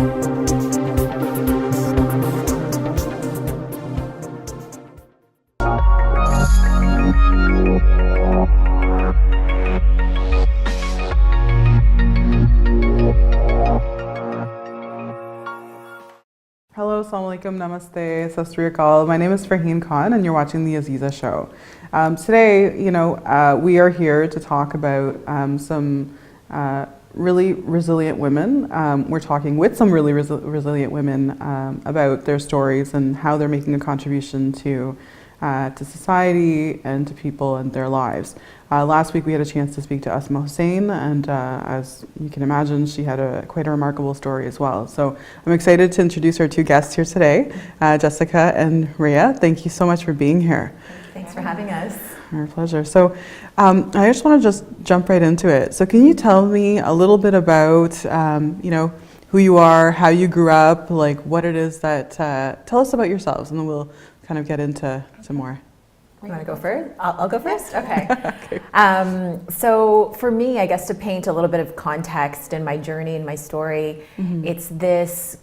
Hello, assalamu alaikum, namaste, sat sri akal. My name is Farheen Khan and you're watching the Azeeza show. Today, we are here to talk about some really resilient women. We're talking with some really resilient women about their stories and how they're making a contribution to society and to people and their lives. Last week we had a chance to speak to Asma Hussein, and as you can imagine, she had quite a remarkable story as well. So I'm excited to introduce our two guests here today, Jessica and Rhea. Thank you so much for being here. Thanks for having us. Our pleasure. So I just want to just jump right into it. So can you tell me a little bit about who you are, how you grew up, like what it is that, tell us about yourselves, and then we'll kind of get into more. You want to go first? I'll go first? Okay. Okay. So for me, I guess to paint a little bit of context in my journey and my story, it's this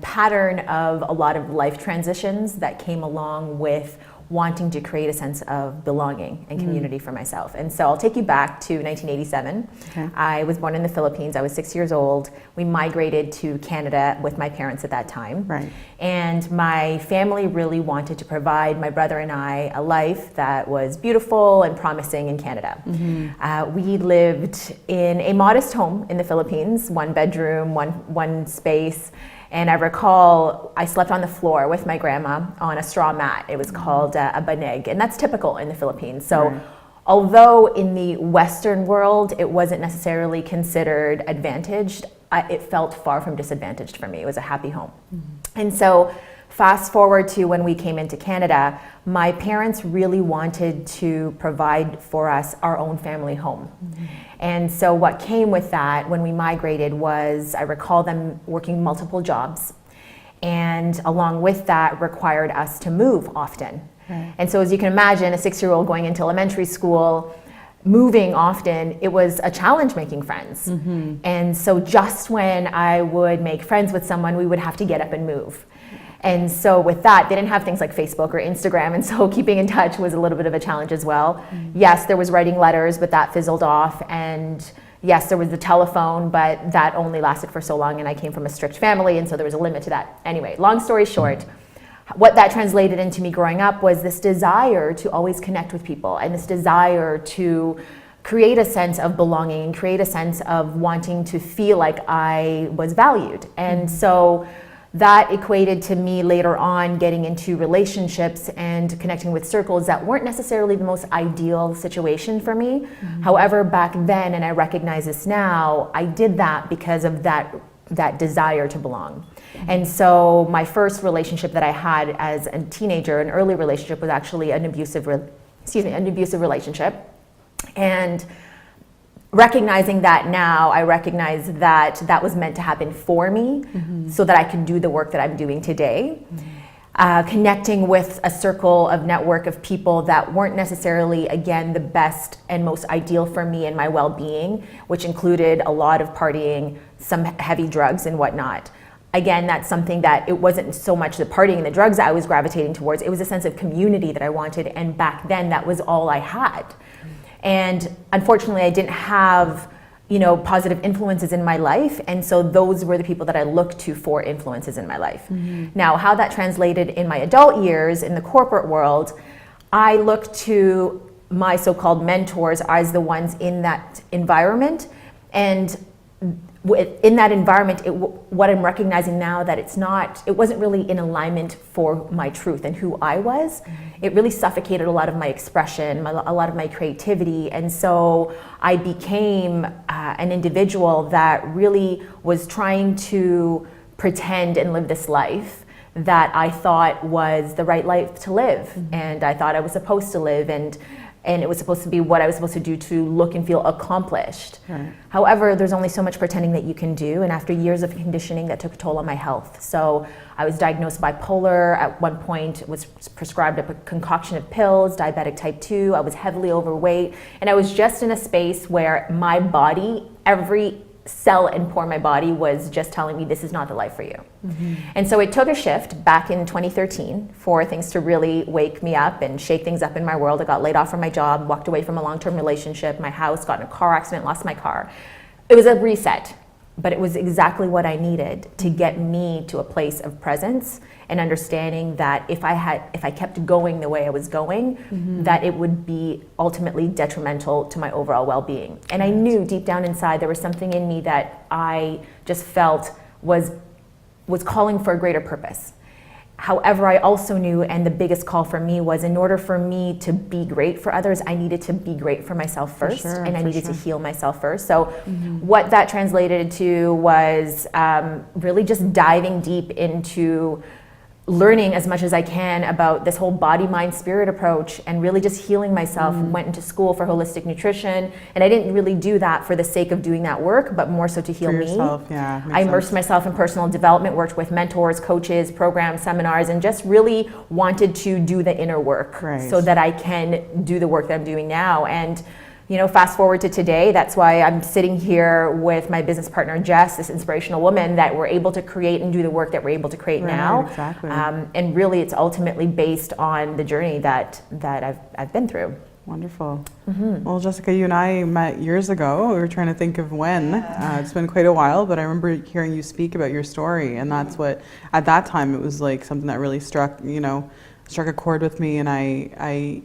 pattern of a lot of life transitions that came along with wanting to create a sense of belonging and community for myself. And so I'll take you back to 1987. Okay. I was born in the Philippines. I was 6 years old. We migrated to Canada with my parents at that time. Right. And my family really wanted to provide my brother and I a life that was beautiful and promising in Canada. We lived in a modest home in the Philippines, one bedroom, one space. And I recall I slept on the floor with my grandma on a straw mat. It was called a banig, and that's typical in the Philippines. So although in the Western world it wasn't necessarily considered advantaged, it felt far from disadvantaged for me. It was a happy home. And so fast forward to when we came into Canada, my parents really wanted to provide for us our own family home. And so what came with that when we migrated was, I recall them working multiple jobs, and along with that required us to move often. And so as you can imagine, a 6-year-old going into elementary school, moving often, it was a challenge making friends. And so just when I would make friends with someone, we would have to get up and move. And so with that, they didn't have things like Facebook or Instagram, and so keeping in touch was a little bit of a challenge as well. Yes, there was writing letters, but that fizzled off. And yes, there was the telephone, but that only lasted for so long, and I came from a strict family, and so there was a limit to that. Anyway, long story short, what that translated into me growing up was this desire to always connect with people, and this desire to create a sense of belonging, create a sense of wanting to feel like I was valued. And so that equated to me later on getting into relationships and connecting with circles that weren't necessarily the most ideal situation for me. However, back then, and I recognize this now, I did that because of that desire to belong. And so my first relationship that I had as a teenager, an early relationship, was actually an abusive relationship. And recognizing that now, I recognize that that was meant to happen for me so that I could do the work that I'm doing today. Connecting with a circle of network of people that weren't necessarily, again, the best and most ideal for me and my well-being, which included a lot of partying, some heavy drugs and whatnot. Again, that's something that it wasn't so much the partying and the drugs I was gravitating towards, it was a sense of community that I wanted, and back then that was all I had. And unfortunately, I didn't have, positive influences in my life. And so those were the people that I looked to for influences in my life. Now, how that translated in my adult years in the corporate world, I looked to my so-called mentors as the ones in that environment. And in that environment, what I'm recognizing now that it wasn't really in alignment for my truth and who I was. It really suffocated a lot of my expression, a lot of my creativity. And so I became an individual that really was trying to pretend and live this life that I thought was the right life to live. And I thought I was supposed to live, and it was supposed to be what I was supposed to do to look and feel accomplished. However, there's only so much pretending that you can do, and after years of conditioning, that took a toll on my health. So I was diagnosed bipolar. At one point, was prescribed a concoction of pills, diabetic type 2. I was heavily overweight, and I was just in a space where my body, every cell and pore in my body was just telling me this is not the life for you. And so it took a shift back in 2013 for things to really wake me up and shake things up in my world. I got laid off from my job, walked away from a long-term relationship, my house, got in a car accident, lost my car. It was a reset, but it was exactly what I needed to get me to a place of presence and understanding that if I kept going the way I was going, that it would be ultimately detrimental to my overall well-being. And I knew deep down inside there was something in me that I just felt was calling for a greater purpose. However, I also knew, and the biggest call for me was, in order for me to be great for others, I needed to be great for myself first, and I needed to heal myself first. So what that translated to was really just diving deep into learning as much as I can about this whole body, mind, spirit approach, and really just healing myself. Went into school for holistic nutrition, and I didn't really do that for the sake of doing that work, but more so to heal me. I immersed myself in personal development, worked with mentors, coaches, programs, seminars, and just really wanted to do the inner work so that I can do the work that I'm doing now. And you know, fast forward to today, that's why I'm sitting here with my business partner, Jess, this inspirational woman, that we're able to create and do the work that we're able to create now. And really, it's ultimately based on the journey that I've been through. Wonderful. Well, Jessica, you and I met years ago. We were trying to think of when. It's been quite a while, but I remember hearing you speak about your story, and that's what, at that time, it was like something that really struck a chord with me, and I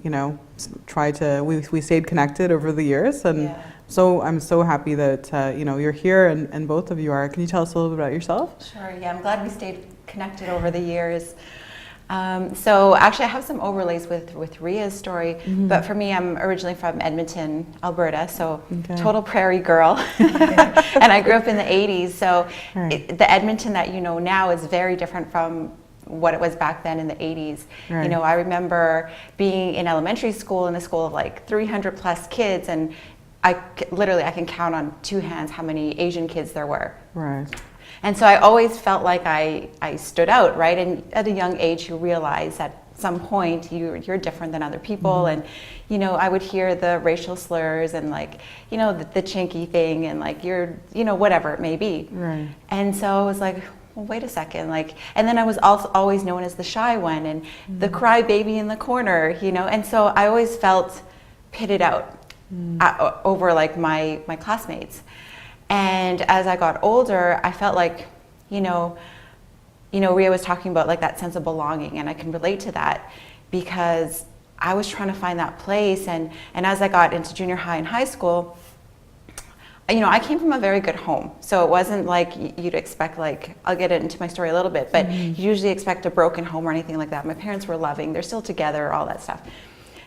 tried to, we stayed connected over the years, and so I'm so happy that you're here, and both of you are. Can you tell us a little bit about yourself? Sure, yeah, I'm glad we stayed connected over the years. So actually I have some overlays with Ria's story, but for me, I'm originally from Edmonton, Alberta, so total prairie girl, and I grew up in the 80s, so the Edmonton that you know now is very different from what it was back then in the 80s. You know, I remember being in elementary school, in a school of like 300 plus kids, and I can count on two hands how many Asian kids there were. And so I always felt like I stood out, right? And at a young age, you realize at some point you're different than other people. And, you know, I would hear the racial slurs and like, you know, the chinky thing and like you're, you know, whatever it may be. And so I was like, well, wait a second, like, and then I was also always known as the shy one and the cry baby in the corner, you know, and so I always felt pitted out over like my classmates. And as I got older, I felt like, you know, Ria was talking about like that sense of belonging, and I can relate to that because I was trying to find that place. And as I got into junior high and high school, you know, I came from a very good home. So it wasn't like you'd expect, like, I'll get into my story a little bit, but you usually expect a broken home or anything like that. My parents were loving, they're still together, all that stuff.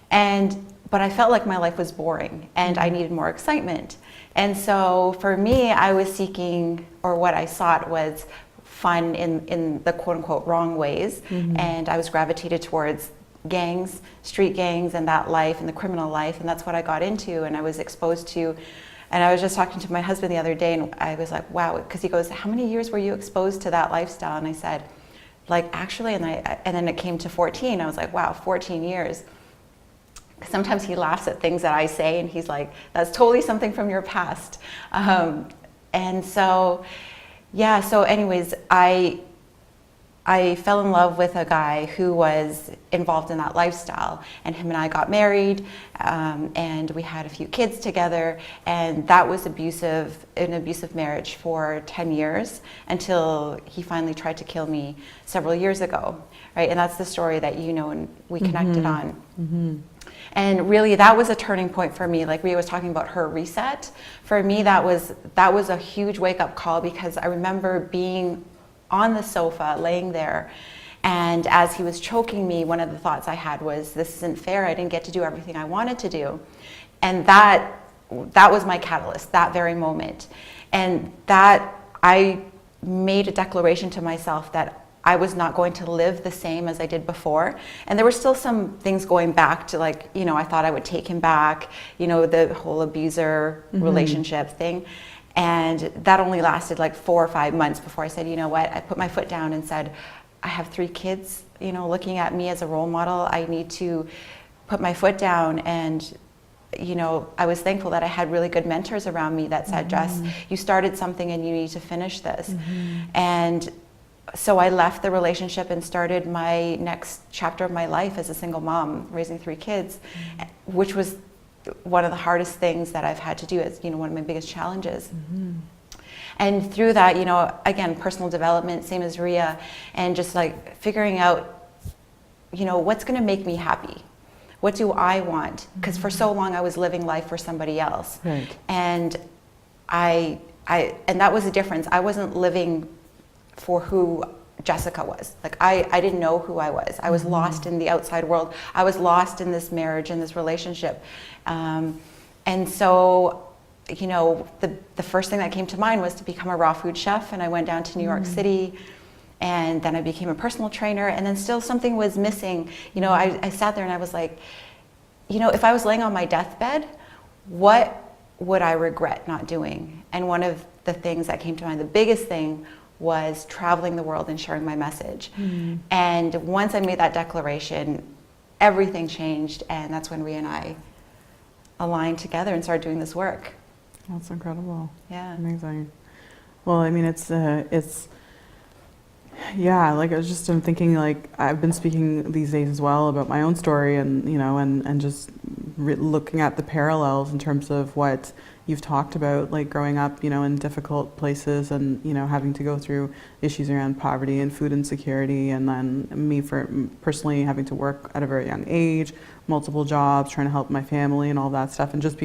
But I felt like my life was boring and I needed more excitement. And so for me, I was seeking, or what I sought was fun in the quote unquote wrong ways. And I was gravitated towards gangs, street gangs, and that life and the criminal life. And that's what I got into, and I was exposed to. And I was just talking to my husband the other day, and I was like, wow, because he goes, how many years were you exposed to that lifestyle? And I said, like, actually, and then it came to 14. I was like, wow, 14 years. Sometimes he laughs at things that I say, and he's like, that's totally something from your past. And so, yeah, so anyways, I fell in love with a guy who was involved in that lifestyle, and him and I got married, and we had a few kids together, and that was an abusive marriage for 10 years until he finally tried to kill me several years ago, right? And that's the story that you know and we connected on. And really, that was a turning point for me. Like Ria was talking about her reset. For me, that was a huge wake-up call, because I remember being on the sofa, laying there, and as he was choking me, one of the thoughts I had was, this isn't fair, I didn't get to do everything I wanted to do. And that was my catalyst, that very moment. And that I made a declaration to myself that I was not going to live the same as I did before. And there were still some things going back to, like, you know, I thought I would take him back, you know, the whole abuser relationship thing. And that only lasted like 4 or 5 months before I said, you know what, I put my foot down and said, I have 3 kids, you know, looking at me as a role model. I need to put my foot down and you know, I was thankful that I had really good mentors around me that said, Jess, you started something and you need to finish this. And so I left the relationship and started my next chapter of my life as a single mom, raising 3 kids, which was one of the hardest things that I've had to do. It's, you know, one of my biggest challenges. And through that, you know, again, personal development, same as Ria, and just like figuring out, you know, what's going to make me happy? What do I want? Because for so long I was living life for somebody else. Right. And and that was the difference. I wasn't living for who Jessica was. Like I didn't know who I was. I was lost in the outside world. I was lost in this marriage and this relationship. And so, you know, the first thing that came to mind was to become a raw food chef, and I went down to New York City, and then I became a personal trainer, and then still something was missing. You know, I sat there and I was like, you know, if I was laying on my deathbed, what would I regret not doing? And one of the things that came to mind, the biggest thing, was traveling the world and sharing my message. And once I made that declaration, everything changed, and that's when Ria and I aligned together and started doing this work. That's incredible. Yeah. Amazing. Well, I mean, it's yeah, like I'm thinking, like I've been speaking these days as well about my own story, and you know, and just looking at the parallels in terms of what you've talked about, like growing up, you know, in difficult places, and you know, having to go through issues around poverty and food insecurity, and then me personally having to work at a very young age, multiple jobs, trying to help my family and all that stuff, and just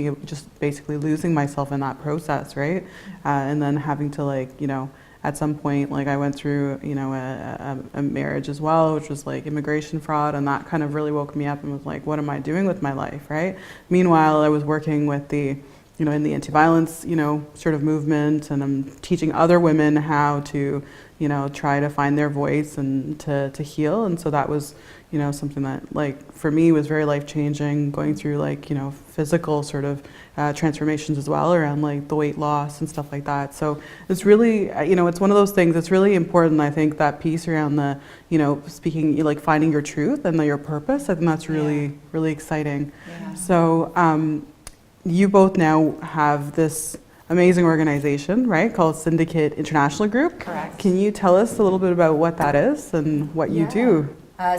basically losing myself in that process, right? And then having to, like, you know, at some point, like I went through, you know, a marriage as well, which was like immigration fraud, and that kind of really woke me up and was like, what am I doing with my life, right? Meanwhile, I was working with the, you know, in the anti-violence, you know, sort of movement, and I'm teaching other women how to, you know, try to find their voice and to heal. And so that was, you know, something that, like, for me was very life-changing, going through, like, you know, physical sort of transformations as well around, like, the weight loss and stuff like that. So it's really, you know, it's one of those things that's really important. I think that piece around the, you know, speaking, like, finding your truth and your purpose, I think that's really, really exciting. Yeah. So you both now have this amazing organization, right, called Syndicate International Group. Correct. Can you tell us a little bit about what that is and what you do?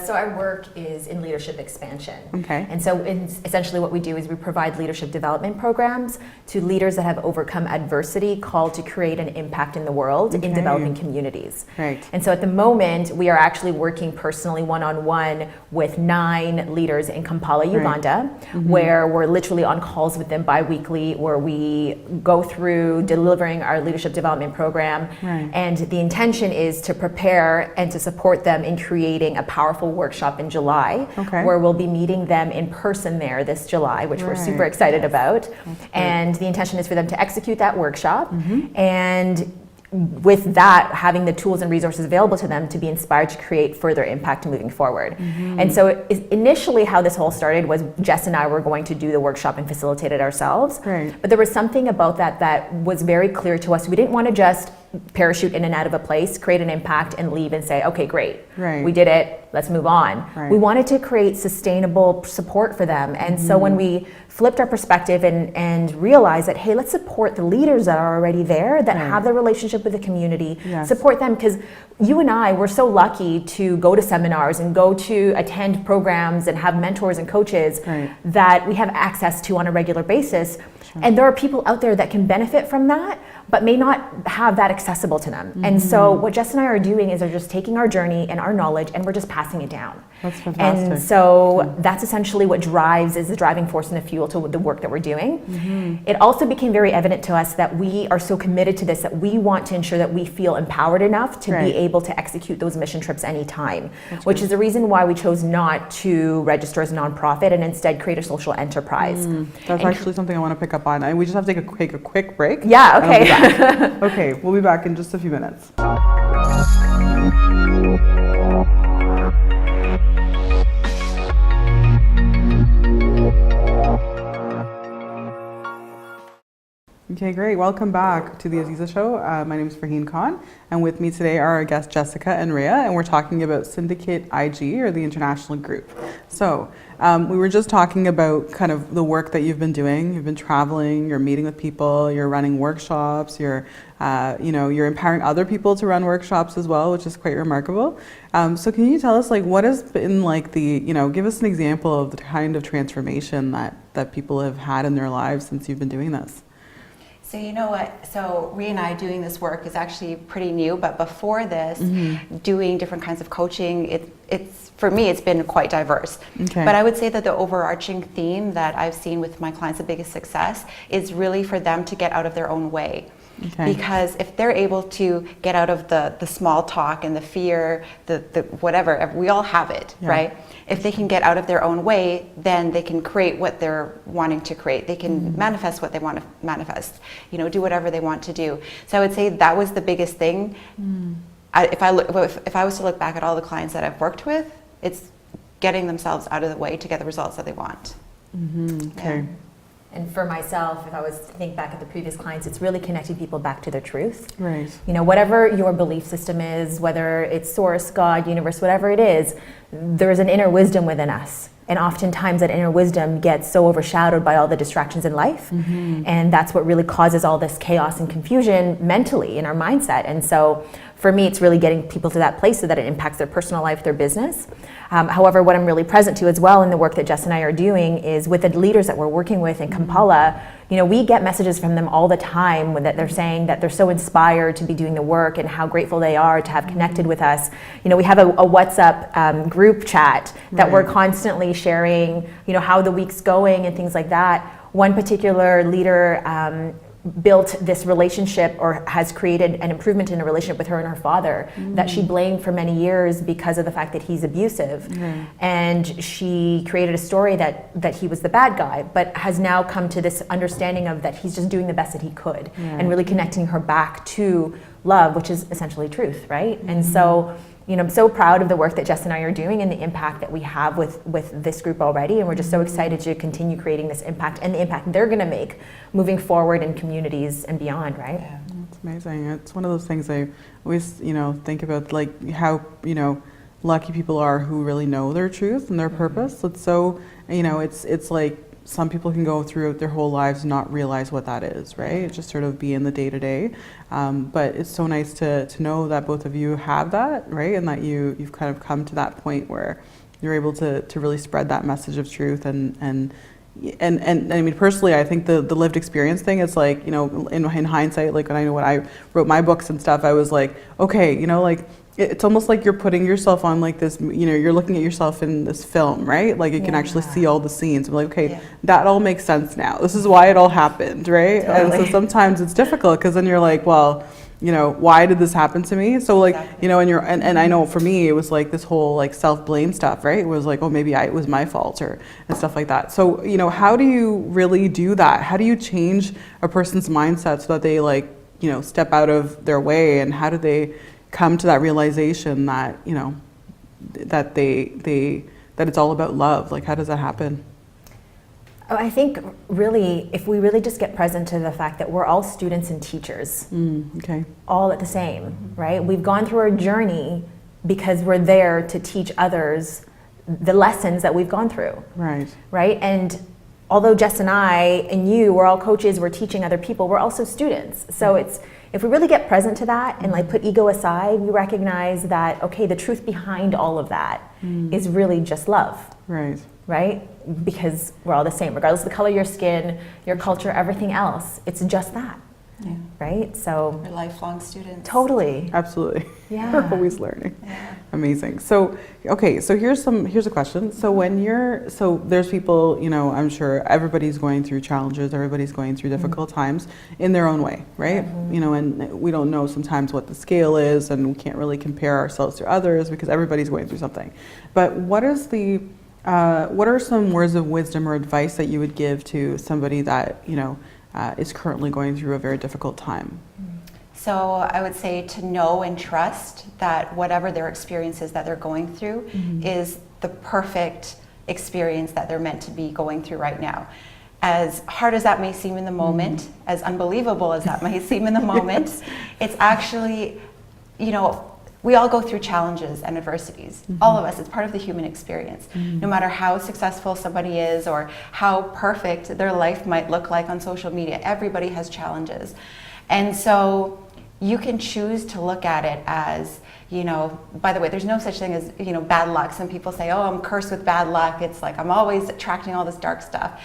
So our work is in leadership expansion. Okay. And so essentially what we do is we provide leadership development programs to leaders that have overcome adversity, called to create an impact in the world in developing communities. Right. And so at the moment, we are actually working personally one-on-one with 9 leaders in Kampala, Uganda, where we're literally on calls with them bi-weekly, where we go through delivering our leadership development program. Right. And the intention is to prepare and to support them in creating a powerful workshop in July, where we'll be meeting them in person there this July, which we're super excited about. And the intention is for them to execute that workshop, and with that, having the tools and resources available to them to be inspired to create further impact moving forward. And so initially how this whole started was Jess and I were going to do the workshop and facilitate it ourselves. Right. But there was something about that was very clear to us. We didn't want to just parachute in and out of a place, create an impact, and leave and say, okay, great, we did it, let's move on. We wanted to create sustainable support for them. And so when we flipped our perspective and realized that, hey, let's support the leaders that are already there, that have the relationship with the community, support them, because you and I were so lucky to go to seminars and go to attend programs and have mentors and coaches that we have access to on a regular basis. And there are people out there that can benefit from that, but may not have that accessible to them. And so what Jess and I are doing is we're just taking our journey and our knowledge and we're just passing it down. That's fantastic. And so that's essentially what is the driving force and the fuel to the work that we're doing. It also became very evident to us that we are so committed to this that we want to ensure that we feel empowered enough to be able to execute those mission trips anytime, which is the reason why we chose not to register as a nonprofit and instead create a social enterprise. That's actually something I want to pick up on. And we just have to take a quick break. Yeah, okay. Okay, we'll be back in just a few minutes. Okay, great. Welcome back to the Azeeza Show. My name is Farheen Khan, and with me today are our guests Jessica and Rhea, and we're talking about Syndicate IG, or the international group. So we were just talking about kind of the work that you've been doing. You've been traveling, you're meeting with people, you're running workshops, you're you're empowering other people to run workshops as well, which is quite remarkable. So can you tell us, like, what has been like give us an example of the kind of transformation that people have had in their lives since you've been doing this? So you know what, so Rhea and I doing this work is actually pretty new, but before this, doing different kinds of coaching, it's for me, it's been quite diverse. Okay. But I would say that the overarching theme that I've seen with my clients, the biggest success, is really for them to get out of their own way. Okay. Because if they're able to get out of the small talk and the fear, the whatever, we all have it, right? If they can get out of their own way, then they can create what they're wanting to create. They can manifest what they want to manifest, do whatever they want to do. So I would say that was the biggest thing. If I was to look back at all the clients that I've worked with, it's getting themselves out of the way to get the results that they want. Okay. Yeah. And for myself, if I was to think back at the previous clients, it's really connecting people back to their truth. Right. Whatever your belief system is, whether it's source, God, universe, whatever it is, there's an inner wisdom within us. And oftentimes that inner wisdom gets so overshadowed by all the distractions in life. And that's what really causes all this chaos and confusion mentally in our mindset. And so for me, it's really getting people to that place so that it impacts their personal life, their business. However, what I'm really present to as well in the work that Jess and I are doing is with the leaders that we're working with in Kampala. We get messages from them all the time that they're saying that they're so inspired to be doing the work and how grateful they are to have connected with us. We have a WhatsApp group chat that we're constantly sharing, how the week's going and things like that. One particular leader built this relationship, or has created an improvement in a relationship with her and her father that she blamed for many years because of the fact that he's abusive. And she created a story that he was the bad guy, but has now come to this understanding of that he's just doing the best that he could, and really connecting her back to love, which is essentially truth, right? And so I'm so proud of the work that Jess and I are doing and the impact that we have with this group already. And we're just so excited to continue creating this impact and the impact they're going to make moving forward in communities and beyond, right? Yeah, that's amazing. It's one of those things I always, think about, like how, lucky people are who really know their truth and their purpose. It's so, it's like some people can go through their whole lives and not realize what that is, right? Just sort of be in the day-to-day. But it's so nice to know that both of you have that, right? And that you've kind of come to that point where you're able to really spread that message of truth. And I mean, personally, I think the lived experience thing is like, in hindsight, like when I wrote my books and stuff, I was like, okay, it's almost like you're putting yourself on like this, you're looking at yourself in this film, right? Like you can actually see all the scenes. I'm like, okay, that all makes sense now. This is why it all happened, right? Totally. And so sometimes it's difficult because then you're like, well, why did this happen to me? So like, and I know for me, it was like this whole like self-blame stuff, right? It was like, oh, maybe it was my fault and stuff like that. So, how do you really do that? How do you change a person's mindset so that they like, step out of their way, and how do they come to that realization that that that it's all about love? Like, how does that happen? I think really, if we really just get present to the fact that we're all students and teachers, all at the same, right? We've gone through our journey because we're there to teach others the lessons that we've gone through, right? And although Jess and I and you, we're all coaches, we're teaching other people, we're also students. So it's, if we really get present to that and like put ego aside, we recognize that, okay, the truth behind all of that is really just love. Right? Because we're all the same, regardless of the color of your skin, your culture, everything else. It's just that. Right? So we're lifelong students. Totally. Absolutely. Yeah. We're always learning. Amazing. So, okay, so here's a question. So there's people, I'm sure everybody's going through challenges, everybody's going through difficult times in their own way, right? And we don't know sometimes what the scale is, and we can't really compare ourselves to others because everybody's going through something. But what are some words of wisdom or advice that you would give to somebody that, is currently going through a very difficult time? So I would say to know and trust that whatever their experience is that they're going through is the perfect experience that they're meant to be going through right now. as hard as that may seem in the moment, as unbelievable as that may seem in the moment, it's actually, you know, we all go through challenges and adversities. All of us, it's part of the human experience. No matter how successful somebody is or how perfect their life might look like on social media, everybody has challenges. And so you can choose to look at it as, you know, by the way, there's no such thing as, you know, bad luck. Some people say, oh, I'm cursed with bad luck. It's like, I'm always attracting all this dark stuff.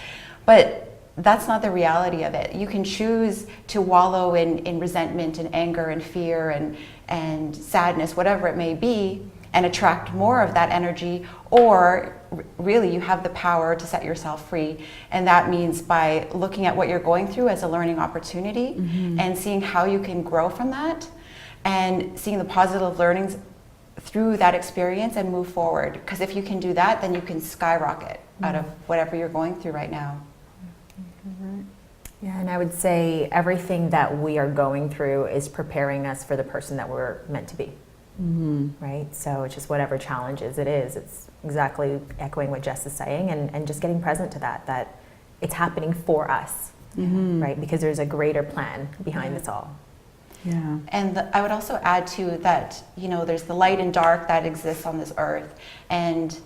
But that's not the reality of it. You can choose to wallow in resentment and anger and fear and sadness, whatever it may be, and attract more of that energy, or really you have the power to set yourself free. And that means by looking at what you're going through as a learning opportunity and seeing how you can grow from that and seeing the positive learnings through that experience and move forward. Because if you can do that, then you can skyrocket out of whatever you're going through right now. Yeah, and I would say everything that we are going through is preparing us for the person that we're meant to be. Right? So it's just whatever challenges it is, it's exactly echoing what Jess is saying, and just getting present to that it's happening for us, right? Because there's a greater plan behind this all. Yeah. And I would also add to that, you know, there's the light and dark that exists on this earth, and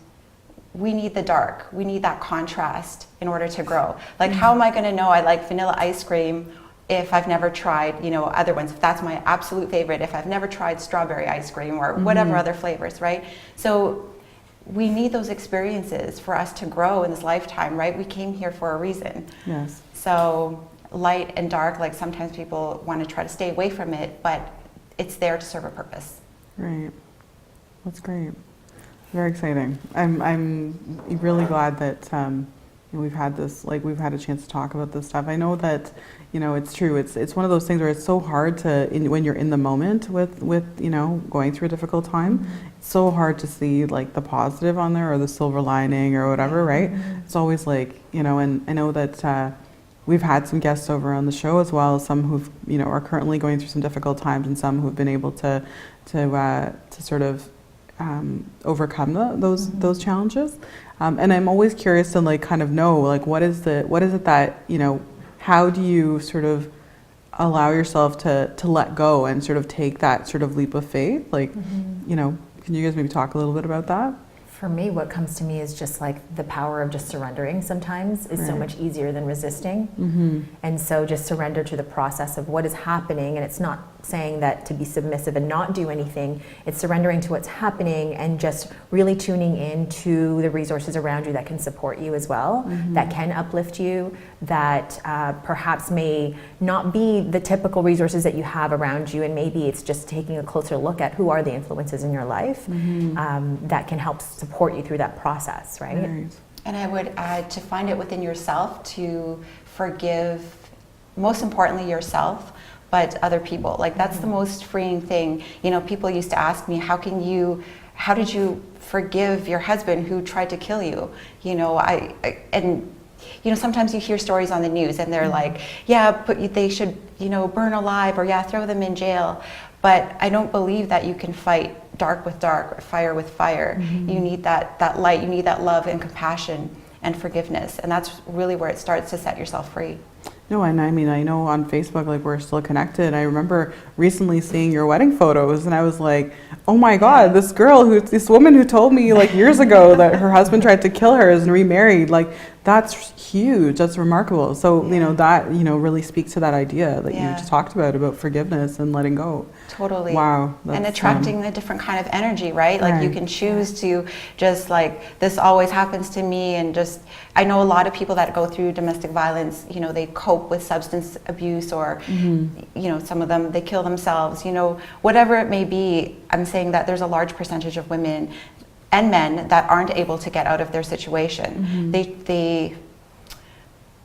we need the dark. We need that contrast in order to grow. Like, how am I going to know I like vanilla ice cream if I've never tried, you know, other ones? If that's my absolute favorite, if I've never tried strawberry ice cream or whatever other flavors, right? So we need those experiences for us to grow in this lifetime, right? We came here for a reason. Yes. So light and dark, like sometimes people want to try to stay away from it, but it's there to serve a purpose. Right. That's great. Very exciting. I'm really glad that you know, we've had this, like we've had a chance to talk about this stuff. I know that, you know, it's true. It's one of those things where it's so hard to, when you're in the moment with you know, going through a difficult time, it's so hard to see like the positive on there or the silver lining or whatever, right? It's always like, you know, and I know that we've had some guests over on the show as well, some who've, you know, are currently going through some difficult times, and some who've been able to sort of overcome those challenges, and I'm always curious to like kind of know like what is it that, you know, how do you sort of allow yourself to let go and sort of take that sort of leap of faith, like you know, can you guys maybe talk a little bit about that? For me, what comes to me is just like the power of just surrendering sometimes is so much easier than resisting. And so just surrender to the process of what is happening. And it's not saying that to be submissive and not do anything. It's surrendering to what's happening and just really tuning in to the resources around you that can support you as well, that can uplift you, that perhaps may not be the typical resources that you have around you. And maybe it's just taking a closer look at who are the influences in your life that can help support you through that process, right? And I would add to find it within yourself to forgive, most importantly yourself, but other people. Like that's the most freeing thing. You know, people used to ask me, how did you forgive your husband who tried to kill you? You know, and you know, sometimes you hear stories on the news and they're like, yeah, but they should, you know, burn alive, or yeah, throw them in jail. But I don't believe that you can fight dark with dark, or fire with fire. You need that light, you need that love and compassion and forgiveness. And that's really where it starts to set yourself free. No, and I mean, I know on Facebook, like we're still connected. I remember recently seeing your wedding photos, and I was like, oh my God, this woman who told me like years ago that her husband tried to kill her and remarried, like that's huge, that's remarkable. So, you know, that, you know, really speaks to that idea that you just talked about forgiveness and letting go. Totally. Wow. And attracting a different kind of energy, right? Like you can choose to just like, this always happens to me, and just, I know a lot of people that go through domestic violence, you know, they cope with substance abuse, or, you know, some of them, they kill themselves, you know, whatever it may be. I'm saying that there's a large percentage of women and men that aren't able to get out of their situation. They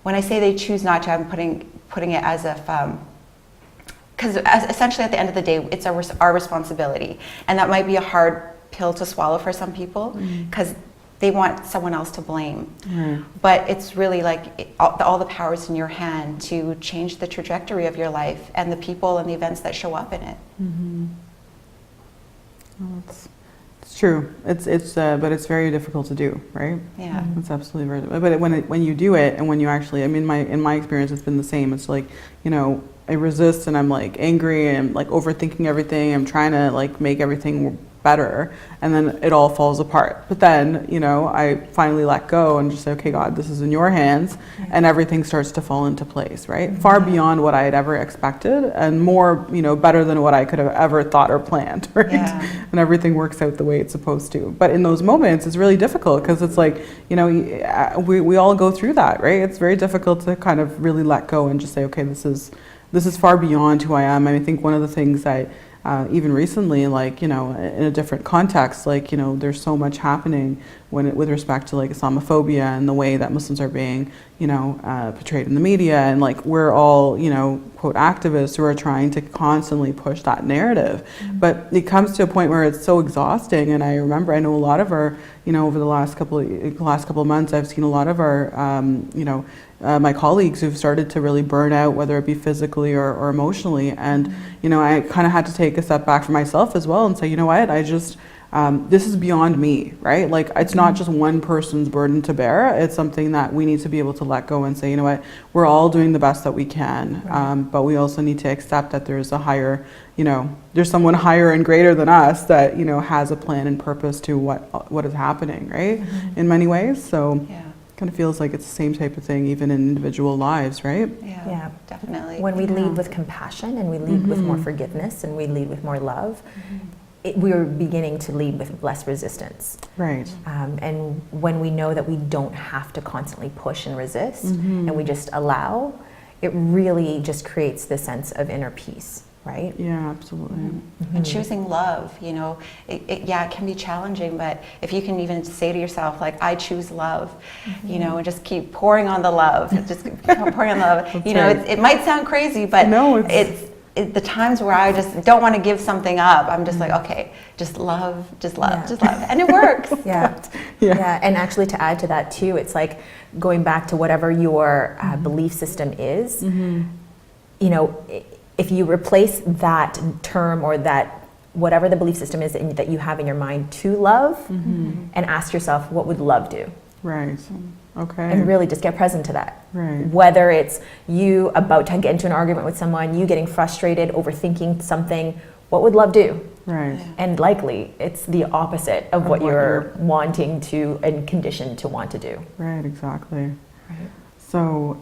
when I say they choose not to, I'm putting it as if, because essentially at the end of the day, it's our responsibility. And that might be a hard pill to swallow for some people, because they want someone else to blame. But it's really like all the power is in your hand to change the trajectory of your life and the people and the events that show up in it. Oh, It's true. But it's very difficult to do, right? Yeah. It's absolutely very. But when you do it, and when you actually, I mean, in my experience, it's been the same. It's like, you know, I resist, and I'm like angry, and I'm like overthinking everything. I'm trying to like make everything better, and then it all falls apart. But then, you know, I finally let go and just say, okay, God, this is in your hands, and everything starts to fall into place, right? Far beyond what I had ever expected, and more, you know, better than what I could have ever thought or planned, right? Yeah. And everything works out the way it's supposed to. But in those moments, it's really difficult, because it's like, you know, we all go through that, right? It's very difficult to kind of really let go and just say, okay, this is far beyond who I am. And I think one of the things that even recently, like, you know, in a different context, like, you know, there's so much happening with respect to like Islamophobia and the way that Muslims are being, you know, portrayed in the media, and like we're all, you know, quote activists who are trying to constantly push that narrative. But it comes to a point where it's so exhausting. And I know a lot of our, you know, over the last couple of months, I've seen a lot of our, you know, my colleagues who've started to really burn out, whether it be physically or emotionally. And, you know, I kind of had to take a step back for myself as well and say, you know what, this is beyond me, right? Like, it's not just one person's burden to bear. It's something that we need to be able to let go and say, you know what, we're all doing the best that we can. But we also need to accept that there's a higher, you know, there's someone higher and greater than us that, you know, has a plan and purpose to what is happening, right? In many ways. So kind of feels like it's the same type of thing even in individual lives, right? Yeah, Definitely. when we lead with compassion, and we lead with more forgiveness, and we lead with more love, we're beginning to lead with less resistance. Right. And when we know that we don't have to constantly push and resist, and we just allow, it really just creates this sense of inner peace, right? Yeah, absolutely. And choosing love, you know, it can be challenging, but if you can even say to yourself, like, I choose love, you know, and just keep pouring on the love, just keep pouring on the love. You know, it might sound crazy, but no, it's the times where I just don't want to give something up. I'm just like, okay, just love, just love, just love. And it works. Yeah. And actually, to add to that too, it's like going back to whatever your belief system is, you know, if you replace that term or that whatever the belief system is that you have in your mind to love, and ask yourself, what would love do? Right. Okay. And really just get present to that. Right. Whether it's you about to get into an argument with someone, you getting frustrated, overthinking something, what would love do? Right. And likely it's the opposite of what you're wanting to and conditioned to want to do. Right, exactly. Right. So,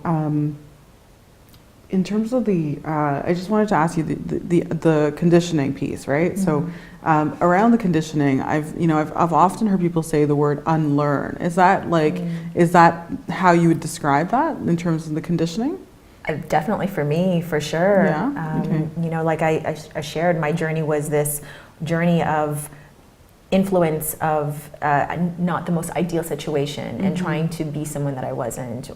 in terms of I just wanted to ask you the conditioning piece, right? So, around the conditioning, I've often heard people say the word unlearn. Is that is that how you would describe that in terms of the conditioning? Definitely for me, for sure. Yeah. Okay. You know, like I shared, my journey was this journey of influence of not the most ideal situation, and trying to be someone that I wasn't,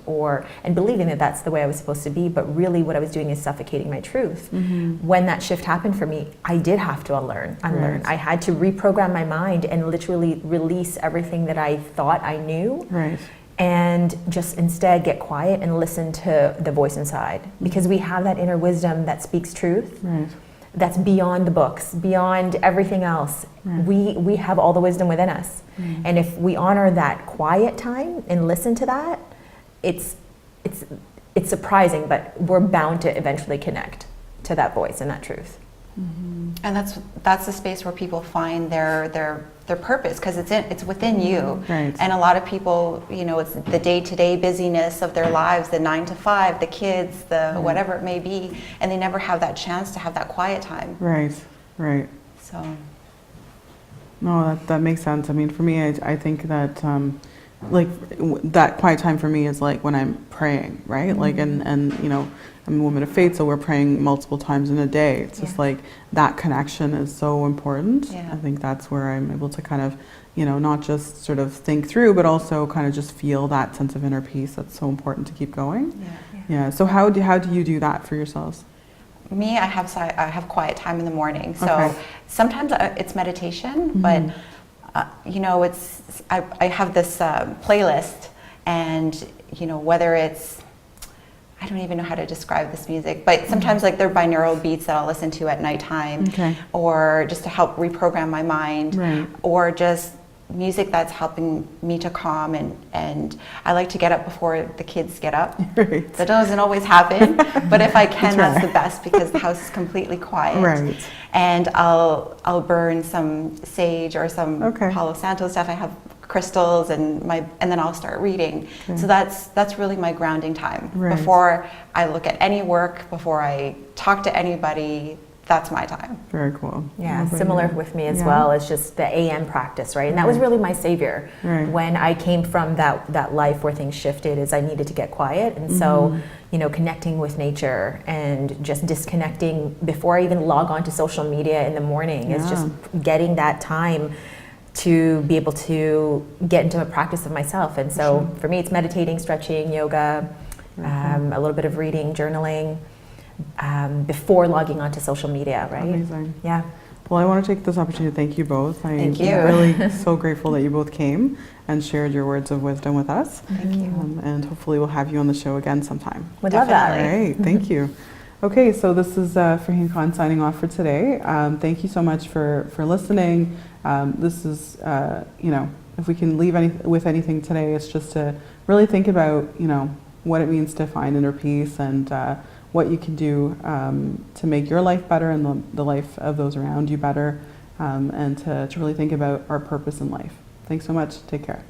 and believing that that's the way I was supposed to be, but really what I was doing is suffocating my truth. When that shift happened for me, I did have to unlearn. Right. I had to reprogram my mind and literally release everything that I thought I knew. Right. And just instead get quiet and listen to the voice inside, because we have that inner wisdom that speaks truth. Right. That's beyond the books, beyond everything else. Right. We have all the wisdom within us. And if we honor that quiet time and listen to that, it's surprising, but we're bound to eventually connect to that voice and that truth. And that's the space where people find their purpose, because it's within you. Right. And a lot of people, you know, it's the day-to-day busyness of their lives, the 9 to 5, the kids, the whatever it may be, and they never have that chance to have that quiet time. Right. Right. So. No, that makes sense. I mean, for me, I think that that quiet time for me is like when I'm praying, right? Like, and you know, I'm a woman of faith, so we're praying multiple times in a day. It's just like that connection is so important. I think that's where I'm able to kind of, you know, not just sort of think through, but also kind of just feel that sense of inner peace that's so important to keep going. Yeah. So how do you do that for yourselves? Me, I have quiet time in the morning. So sometimes it's meditation, but you know, I have this playlist, and you know, whether it's I don't even know how to describe this music, but sometimes like they're binaural beats that I'll listen to at nighttime, or just to help reprogram my mind, or just music that's helping me to calm, and I like to get up before the kids get up. That doesn't always happen, but if I can, that's the best, because the house is completely quiet. And I'll burn some sage or some Palo Santo stuff. I have crystals, and then I'll start reading. So that's really my grounding time. Before I look at any work, before I talk to anybody, that's my time. Very cool. Yeah, similar with me as well. It's just the AM practice, right? And that was really my savior. When I came from that life where things shifted, is I needed to get quiet. And so, you know, connecting with nature and just disconnecting before I even log on to social media in the morning is just getting that time to be able to get into a practice of myself. And so for me, it's meditating, stretching, yoga, a little bit of reading, journaling, before logging onto social media, right? Amazing. Yeah. Well, I want to take this opportunity to thank you both. Thank you. I'm really so grateful that you both came and shared your words of wisdom with us. Thank you. And hopefully we'll have you on the show again sometime. Would love that. All right, thank you. Okay, so this is Farheen Khan signing off for today. Thank you so much for listening. This is, you know, if we can leave with anything today, it's just to really think about, you know, what it means to find inner peace, and what you can do to make your life better and the life of those around you better, and to really think about our purpose in life. Thanks so much. Take care.